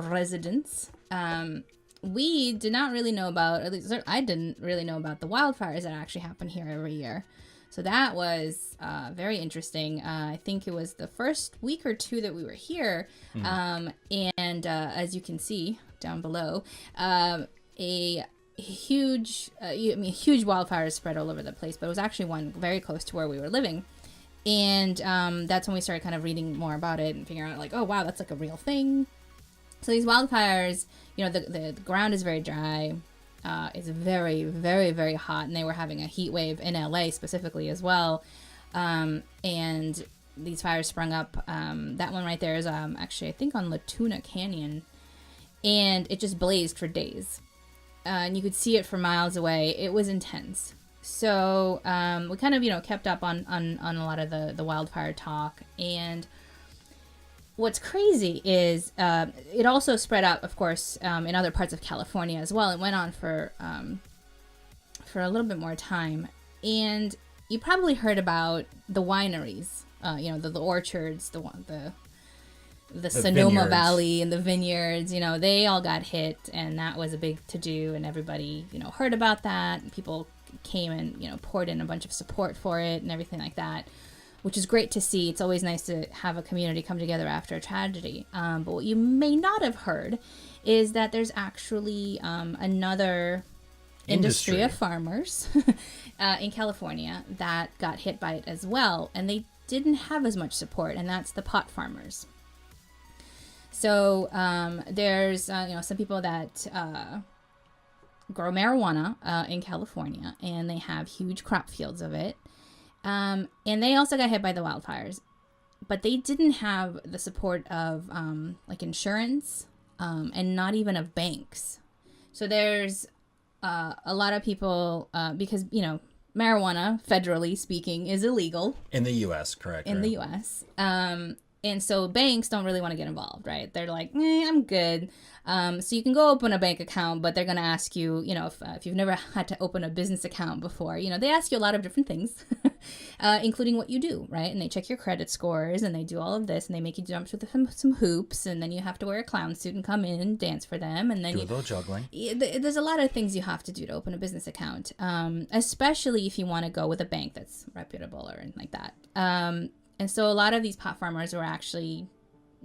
residents, we did not really know about, at least I didn't really know about the wildfires that actually happen here every year. So that was very interesting. I think it was the first week or two that we were here. And as you can see down below, a huge wildfire spread all over the place, but it was actually one very close to where we were living. And that's when we started kind of reading more about it and figuring out like, oh, wow, that's like a real thing. So these wildfires, you know, the ground is very dry. It's very, very, very hot. And they were having a heat wave in LA specifically as well. And these fires sprung up. That one right there is actually, I think, on Latuna Canyon. And it just blazed for days. And you could see it from miles away. It was intense. So we kind of, you know, kept up on a lot of the wildfire talk. And what's crazy is it also spread out, of course, in other parts of California as well. It went on for a little bit more time. And you probably heard about the wineries, you know, the orchards, the Sonoma vineyards. Valley and the vineyards, you know, they all got hit, and that was a big to-do, and everybody, you know, heard about that. And people came and, you know, poured in a bunch of support for it and everything like that, which is great to see. It's always nice to have a community come together after a tragedy. But what you may not have heard is that there's actually another industry of farmers in California that got hit by it as well, and they didn't have as much support, and that's the pot farmers. So there's you know, some people that grow marijuana in California, and they have huge crop fields of it. And they also got hit by the wildfires, but they didn't have the support of like insurance and not even of banks. So there's a lot of people because, you know, marijuana, federally speaking, is illegal. In the U.S., correct? In the U.S. And so banks don't really want to get involved, right? They're like, I'm good. So you can go open a bank account, but they're going to ask you, you know, if you've never had to open a business account before, you know, they ask you a lot of different things, including what you do, right? And they check your credit scores, and they do all of this, and they make you jump through some hoops, and then you have to wear a clown suit and come in and dance for them. And then do a little juggling. There's a lot of things you have to do to open a business account, especially if you want to go with a bank that's reputable or anything like that. And so a lot of these pot farmers were actually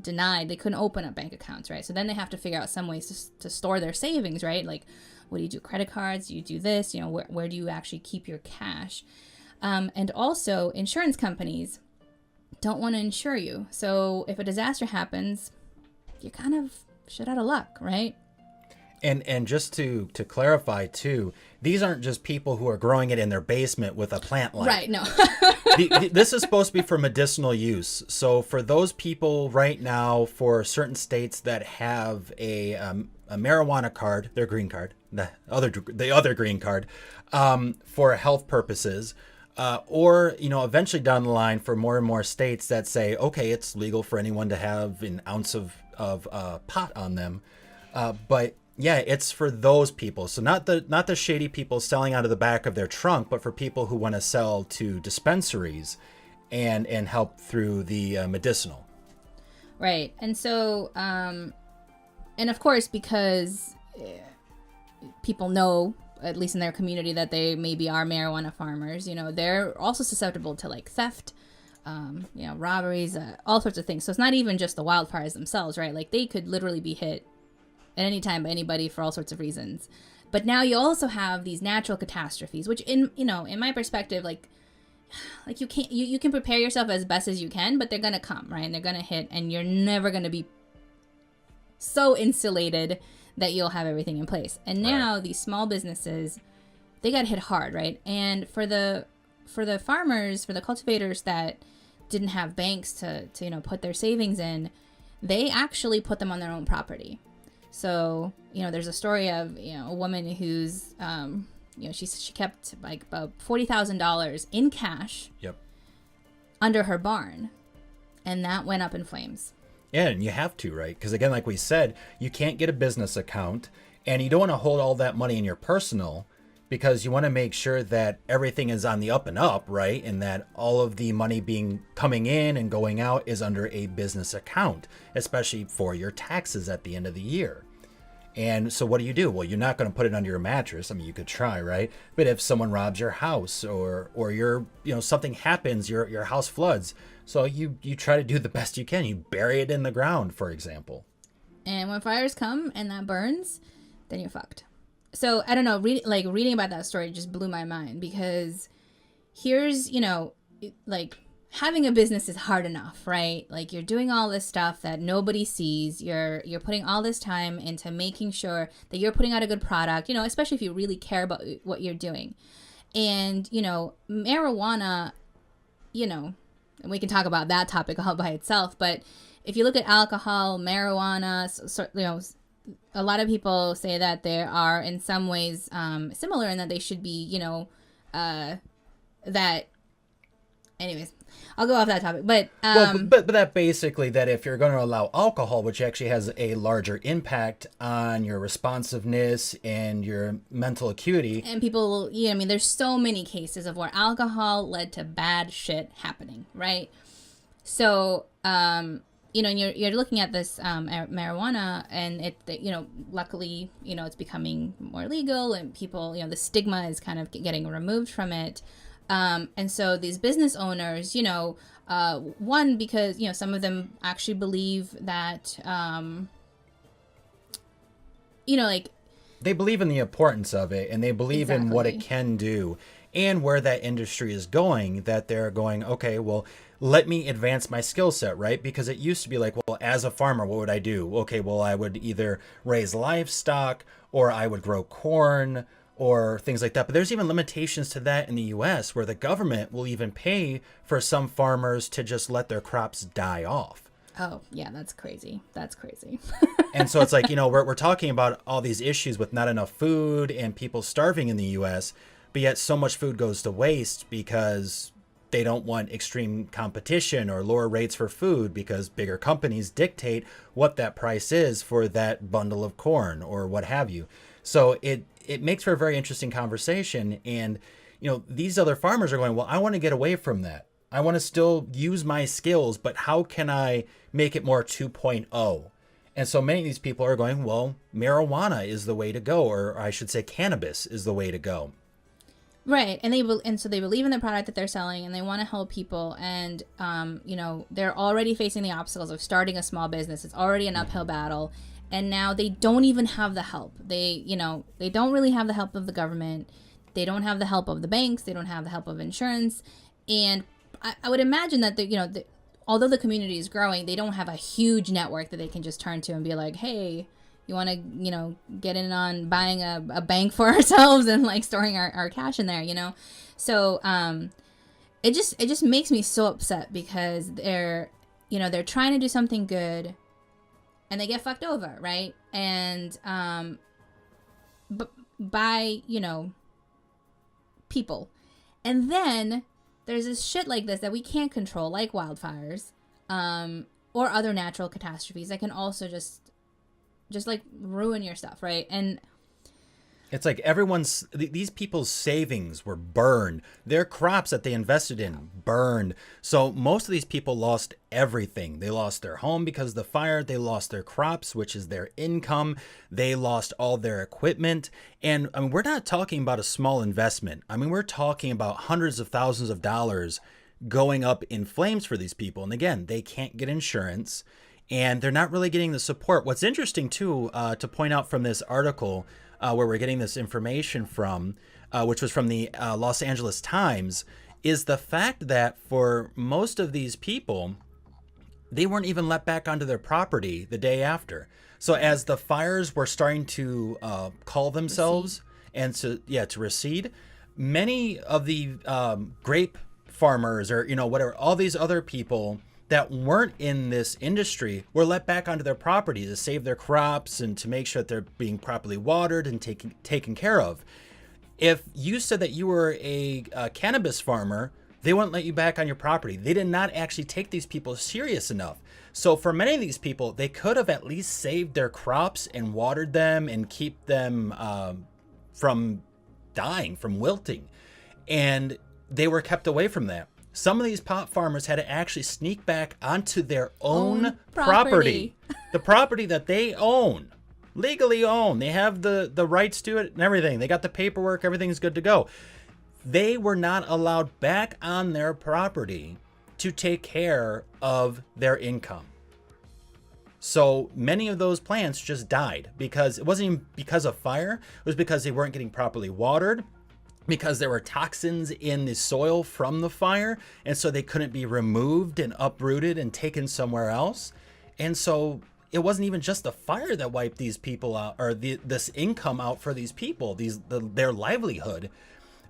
denied. They couldn't open up bank accounts, right? So then they have to figure out some ways to store their savings, right? Like, what do you do? Credit cards? Do you do this? You know, where do you actually keep your cash? And also, insurance companies don't want to insure you. So if a disaster happens, you're kind of shit out of luck, right? And just to clarify too, these aren't just people who are growing it in their basement with a plant light. Right, no. This is supposed to be for medicinal use. So for those people right now, for certain states that have a marijuana card, their green card, the other green card, for health purposes, or, you know, eventually down the line for more and more states that say, okay, it's legal for anyone to have an ounce of pot on them, but yeah, it's for those people. So not the shady people selling out of the back of their trunk, but for people who want to sell to dispensaries and help through the medicinal. Right. And so, and of course, because people know, at least in their community, that they maybe are marijuana farmers, you know, they're also susceptible to like theft, you know, robberies, all sorts of things. So it's not even just the wildfires themselves, right? Like they could literally be hit at any time by anybody for all sorts of reasons. But now you also have these natural catastrophes, which in my perspective, like you can prepare yourself as best as you can, but they're going to come, right? And they're going to hit, and you're never going to be so insulated that you'll have everything in place. And now these small businesses, they got hit hard, right? And for the farmers, for the cultivators that didn't have banks to you know, put their savings in, they actually put them on their own property. So, you know, there's a story of, you know, a woman who's, you know, she kept like about $40,000 in cash under her barn, and that went up in flames. Yeah, and you have to, right? Because again, like we said, you can't get a business account, and you don't want to hold all that money in your personal, because you want to make sure that everything is on the up and up, right? And that all of the money coming in and going out is under a business account, especially for your taxes at the end of the year. And so what do? Well, you're not going to put it under your mattress. I mean, you could try, right? But if someone robs your house or your, something happens, your house floods. So you try to do the best you can. You bury it in the ground, for example. And when fires come and that burns, then you're fucked. So I don't know, reading about that story just blew my mind, because here's, like, having a business is hard enough, right? Like, you're doing all this stuff that nobody sees. You're putting all this time into making sure that you're putting out a good product, especially if you really care about what you're doing. And, marijuana, and we can talk about that topic all by itself, but if you look at alcohol, marijuana, a lot of people say that they are in some ways similar, and that they should be, that. Anyways, I'll go off that topic, but but that basically, that if you're going to allow alcohol, which actually has a larger impact on your responsiveness and your mental acuity, and people, there's so many cases of where alcohol led to bad shit happening, right? So, you're looking at this marijuana, and it, luckily, it's becoming more legal, and people, the stigma is kind of getting removed from it. And so these business owners, one, because, some of them actually believe that, they believe in the importance of it, and they believe in what it can do and where that industry is going, that they're going, okay, well, let me advance my skill set, right? Because it used to be like, well, as a farmer, what would I do? Okay, well, I would either raise livestock, or I would grow corn, or things like that. But there's even limitations to that in the US, where the government will even pay for some farmers to just let their crops die off. Oh, yeah, that's crazy. That's crazy. And so it's like, we're talking about all these issues with not enough food and people starving in the US, but yet so much food goes to waste because they don't want extreme competition or lower rates for food, because bigger companies dictate what that price is for that bundle of corn or what have you. So it makes for a very interesting conversation. And, these other farmers are going, well, I want to get away from that. I want to still use my skills, but how can I make it more 2.0? And so many of these people are going, well, marijuana is the way to go, or I should say cannabis is the way to go. Right. And so they believe in the product that they're selling, and they want to help people. And, they're already facing the obstacles of starting a small business. It's already an uphill battle. And now they don't even have the help. They don't really have the help of the government. They don't have the help of the banks. They don't have the help of insurance. And I would imagine that, although the community is growing, they don't have a huge network that they can just turn to and be like, hey, you want to, get in on buying a bank for ourselves and like storing our cash in there, So it just makes me so upset, because they're trying to do something good, and they get fucked over, right? And by people. And then there's this shit like this that we can't control, like wildfires, or other natural catastrophes that can also just like ruin your stuff, right? And it's like these people's savings were burned. Their crops that they invested in burned. So most of these people lost everything. They lost their home because of the fire. They lost their crops, which is their income. They lost all their equipment. And I mean, we're not talking about a small investment. I mean, we're talking about hundreds of thousands of dollars going up in flames for these people. And again, they can't get insurance, and they're not really getting the support. What's interesting too, to point out from this article, where we're getting this information from, which was from the Los Angeles Times, is the fact that for most of these people, they weren't even let back onto their property the day after. So as the fires were starting to call themselves and to recede, many of the grape farmers, or whatever, all these other people that weren't in this industry were let back onto their property to save their crops and to make sure that they're being properly watered and taken care of. If you said that you were a cannabis farmer, they wouldn't let you back on your property. They did not actually take these people serious enough. So for many of these people, they could have at least saved their crops and watered them and keep them from dying from wilting. And they were kept away from that. Some of these pot farmers had to actually sneak back onto their own property. The property that they own, legally own. They have the rights to it and everything. They got the paperwork. Everything's good to go. They were not allowed back on their property to take care of their income. So many of those plants just died because it wasn't even because of fire. It was because they weren't getting properly watered, because there were toxins in the soil from the fire, and so they couldn't be removed and uprooted and taken somewhere else. And so it wasn't even just the fire that wiped these people out, or this income out for these people, their livelihood,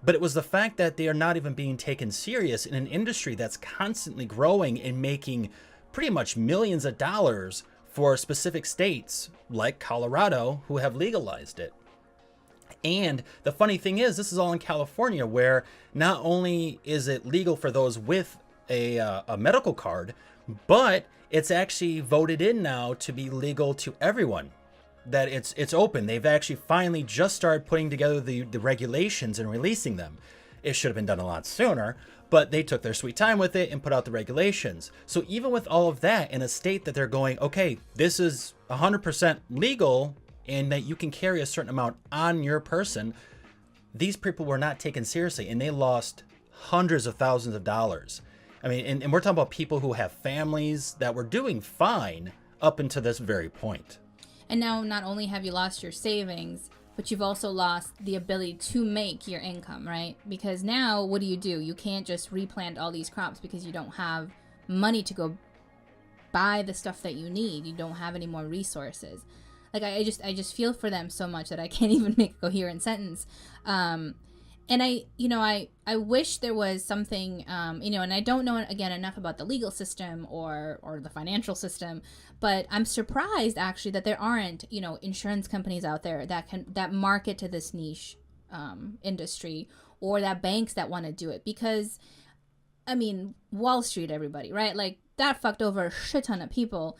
but it was the fact that they are not even being taken serious in an industry that's constantly growing and making pretty much millions of dollars for specific states like Colorado who have legalized it. And the funny thing is, this is all in California, where not only is it legal for those with a medical card, but it's actually voted in now to be legal to everyone. That it's open. They've actually finally just started putting together the regulations and releasing them. It should have been done a lot sooner, but they took their sweet time with it and put out the regulations. So even with all of that, in a state that they're going, okay, this is 100% legal, and that you can carry a certain amount on your person, these people were not taken seriously, and they lost hundreds of thousands of dollars. I mean, and we're talking about people who have families that were doing fine up until this very point. And now not only have you lost your savings, but you've also lost the ability to make your income, right? Because now what do? You can't just replant all these crops because you don't have money to go buy the stuff that you need. You don't have any more resources. Like, I just feel for them so much that I can't even make a coherent sentence. And I wish there was something, and I don't know, again, enough about the legal system or the financial system, but I'm surprised actually that there aren't, insurance companies out there that market to this niche industry, or that banks that want to do it. Because, I mean, Wall Street, everybody, right? Like, that fucked over a shit ton of people.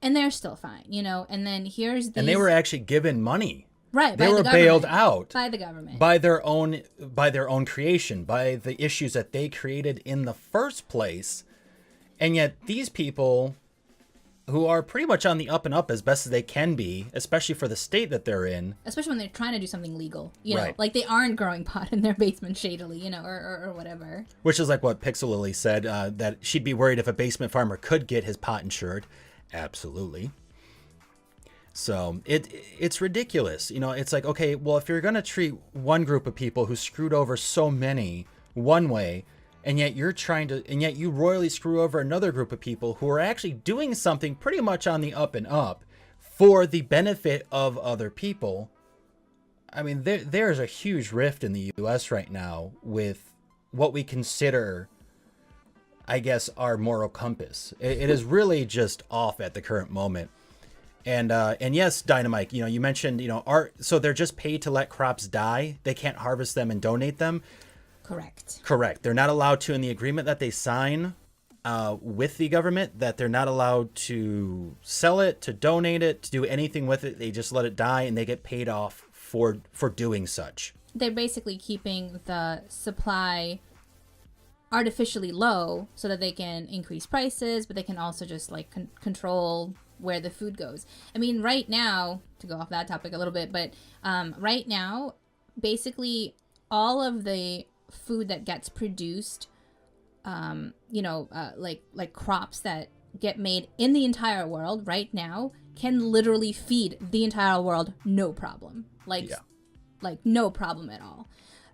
And they're still fine, and then here's these... And they were actually given money. Right. They were bailed out. By the government. By their own creation, by the issues that they created in the first place. And yet these people, who are pretty much on the up and up as best as they can be, especially for the state that they're in. Especially when they're trying to do something legal, you know, right. Like they aren't growing pot in their basement shadily, or whatever. Which is like what Pixel Lily said, that she'd be worried if a basement farmer could get his pot insured. Absolutely. So it's ridiculous. It's like, okay, well, if you're going to treat one group of people who screwed over so many one way, and yet you royally screw over another group of people who are actually doing something pretty much on the up and up for the benefit of other people. I mean, there's a huge rift in the U.S. right now with what we consider, I guess, our moral compass. It is really just off at the current moment. And yes, Dynamite, you mentioned, so they're just paid to let crops die. They can't harvest them and donate them. Correct. They're not allowed to, in the agreement that they sign with the government, that they're not allowed to sell it, to donate it, to do anything with it. They just let it die, and they get paid off for doing such. They're basically keeping the supply artificially low so that they can increase prices, but they can also just control where the food goes. I mean, right now, to go off that topic a little bit, but right now, basically all of the food that gets produced, like crops that get made in the entire world right now can literally feed the entire world, no problem. Like no problem at all.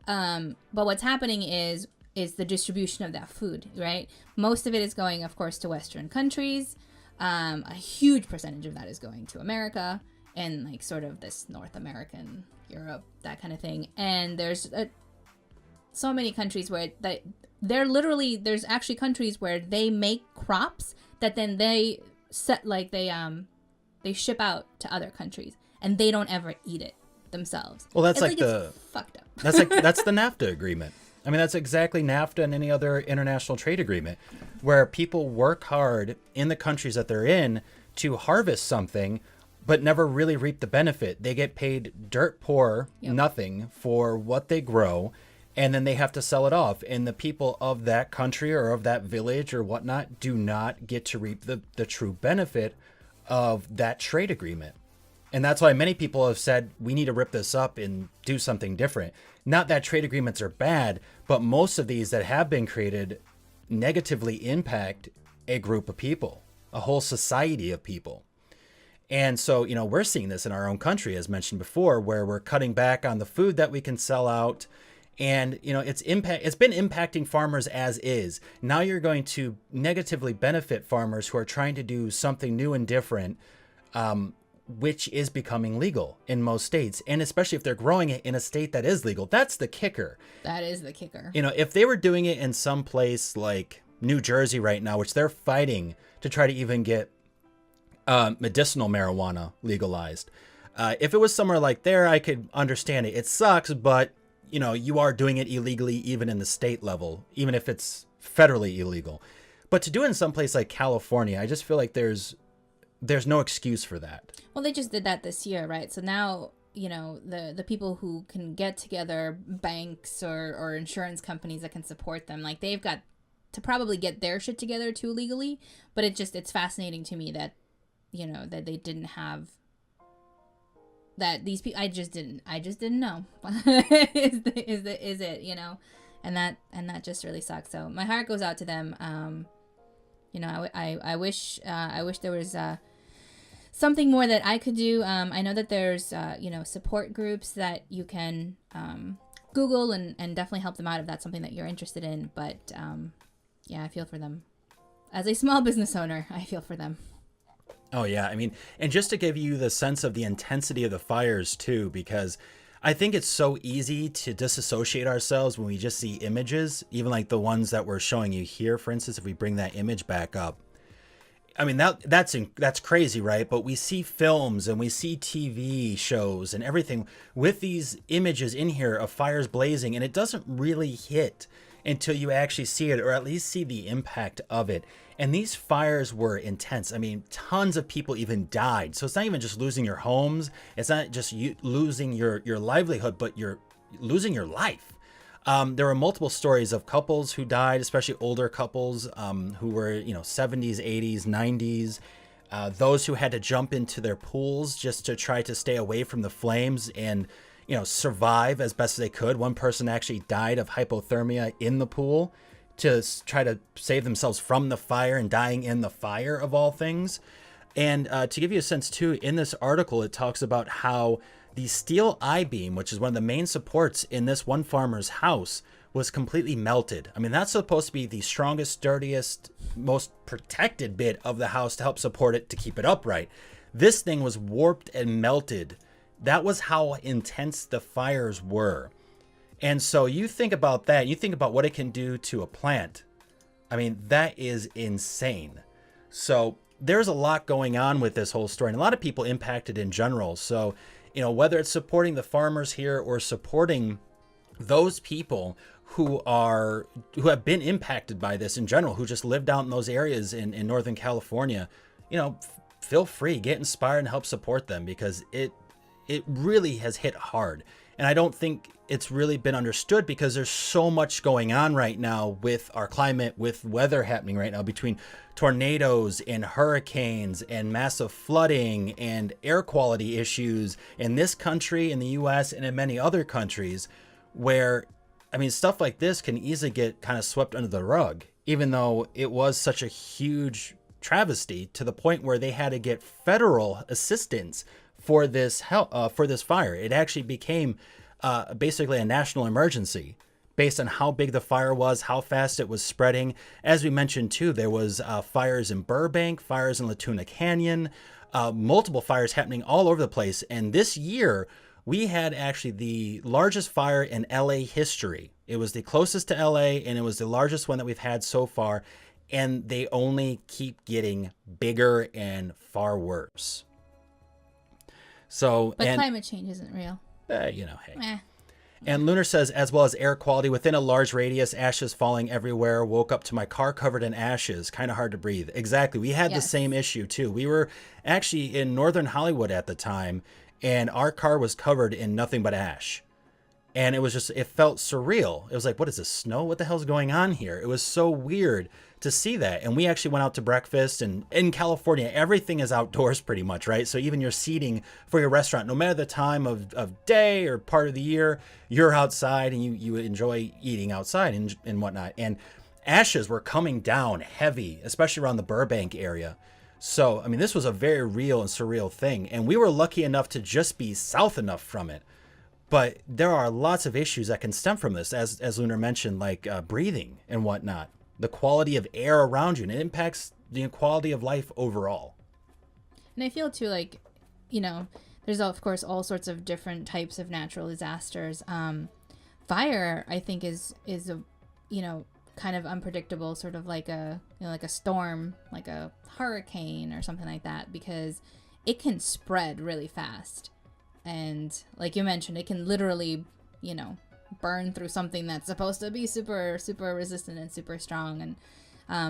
But what's happening is the distribution of that food, right? Most of it is going, of course, to Western countries. A huge percentage of that is going to America and sort of this North American, Europe, that kind of thing. And there's so many countries where there's actually countries where they make crops that then they ship out to other countries, and they don't ever eat it themselves. Well, that's it's fucked up. that's the NAFTA agreement. I mean, that's exactly NAFTA and any other international trade agreement, where people work hard in the countries that they're in to harvest something, but never really reap the benefit. They get paid dirt poor, nothing for what they grow, and then they have to sell it off. And the people of that country or of that village or whatnot do not get to reap the true benefit of that trade agreement. And that's why many people have said we need to rip this up and do something different. Not that trade agreements are bad, but most of these that have been created negatively impact a group of people, a whole society of people. And so, we're seeing this in our own country, as mentioned before, where we're cutting back on the food that we can sell out. And, it's been impacting farmers as is. Now you're going to negatively benefit farmers who are trying to do something new and different, which is becoming legal in most states. And especially if they're growing it in a state that is legal. That's the kicker. That is the kicker. If they were doing it in some place like New Jersey right now, which they're fighting to try to even get medicinal marijuana legalized. If it was somewhere like there, I could understand it. It sucks, but you are doing it illegally even in the state level, even if it's federally illegal. But to do it in some place like California, I just feel like there's no excuse for that. Well, they just did that this year, right? So now, the people who can get together, banks or insurance companies that can support them, like they've got to probably get their shit together too legally. But it's fascinating to me that that they didn't have that. These people, I just didn't know is it, and that just really sucks. So my heart goes out to them. I wish there was something more that I could do. I know that there's support groups that you can Google and definitely help them out if that's something that you're interested in. But I feel for them. As a small business owner, I feel for them. Oh, yeah. I mean, and just to give you the sense of the intensity of the fires, too, because I think it's so easy to disassociate ourselves when we just see images, even like the ones that we're showing you here, for instance, if we bring that image back up. I mean, that's crazy, right? But we see films and we see TV shows and everything with these images in here of fires blazing, and it doesn't really hit until you actually see it, or at least see the impact of it. And these fires were intense. I mean, tons of people even died. So it's not even just losing your homes. It's not just you losing your livelihood, but you're losing your life. There were multiple stories of couples who died, especially older couples who were, 70s, 80s, 90s. Those who had to jump into their pools just to try to stay away from the flames and, survive as best as they could. One person actually died of hypothermia in the pool to try to save themselves from the fire and dying in the fire, of all things. And to give you a sense, too, in this article, it talks about how the steel I-beam, which is one of the main supports in this one farmer's house, was completely melted. I mean, that's supposed to be the strongest, sturdiest, most protected bit of the house to help support it, to keep it upright. This thing was warped and melted. That was how intense the fires were. And so you think about that, you think about what it can do to a plant. I mean, that is insane. So there's a lot going on with this whole story, and a lot of people impacted in general. So, whether it's supporting the farmers here or supporting those people who have been impacted by this in general, who just lived out in those areas in Northern California, feel free, get inspired and help support them, because it really has hit hard. And I don't think it's really been understood, because there's so much going on right now with our climate, with weather happening right now, between tornadoes and hurricanes and massive flooding and air quality issues in this country, in the US, and in many other countries, where, I mean, stuff like this can easily get kind of swept under the rug, even though it was such a huge travesty, to the point where they had to get federal assistance for this fire. It actually became basically a national emergency based on how big the fire was, how fast it was spreading. As we mentioned too, there was fires in Burbank, fires in Latuna Canyon, multiple fires happening all over the place. And this year we had actually the largest fire in LA history. It was the closest to LA, and it was the largest one that we've had so far. And they only keep getting bigger and far worse. So, but climate change isn't real. Hey. And Lunar says, as well as air quality within a large radius, ashes falling everywhere. Woke up to my car covered in ashes. Kind of hard to breathe. Exactly. We had the same issue too. We were actually in Northern Hollywood at the time, and our car was covered in nothing but ash. And it was just, it felt surreal. It was like, what is this, snow? What the hell's going on here? It was so weird to see that. And we actually went out to breakfast, and in California, everything is outdoors pretty much, right? So even your seating for your restaurant, no matter the time of day or part of the year, you're outside and you enjoy eating outside and whatnot. And ashes were coming down heavy, especially around the Burbank area. So, I mean, this was a very real and surreal thing. And we were lucky enough to just be south enough from it. But there are lots of issues that can stem from this, as Lunar mentioned, like breathing and whatnot. The quality of air around you, and it impacts the quality of life overall. And I feel too, like, you know, there's of course all sorts of different types of natural disasters. Fire, I think, is a, you know, kind of unpredictable, sort of like a, you know, like a storm, like a hurricane or something like that, because it can spread really fast. And like you mentioned, it can literally, you know, burn through something that's supposed to be super, super resistant and super strong. And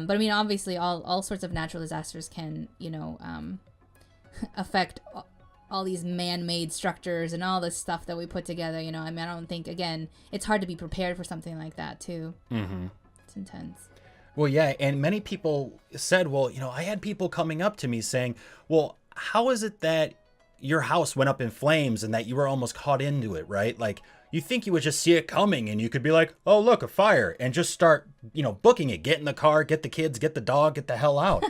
but I mean, obviously, all sorts of natural disasters can, you know, affect all these man-made structures and all this stuff that we put together. You know, I mean, I don't think, again, it's hard to be prepared for something like that too. Mm-hmm. It's intense. Well, yeah, and many people said, well, you know, I had people coming up to me saying, well, how is it that your house went up in flames and that you were almost caught into it, right? Like, you think you would just see it coming and you could be like, oh, look, a fire, and just start, you know, booking it, get in the car, get the kids, get the dog, get the hell out.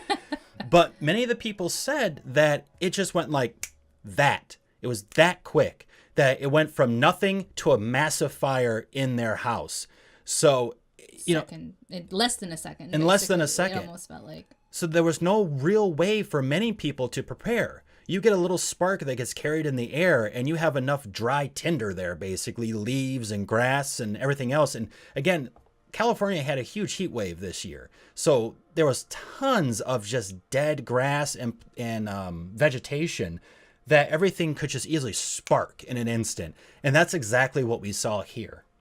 But many of the people said that it just went like that. It was that quick that it went from nothing to a massive fire in their house. So, you know, less than a second. In less than a second. It almost felt like. So there was no real way for many people to prepare. You get a little spark that gets carried in the air and you have enough dry tinder there, basically leaves and grass and everything else. And again, California had a huge heat wave this year. So there was tons of just dead grass and vegetation that everything could just easily spark in an instant. And that's exactly what we saw here.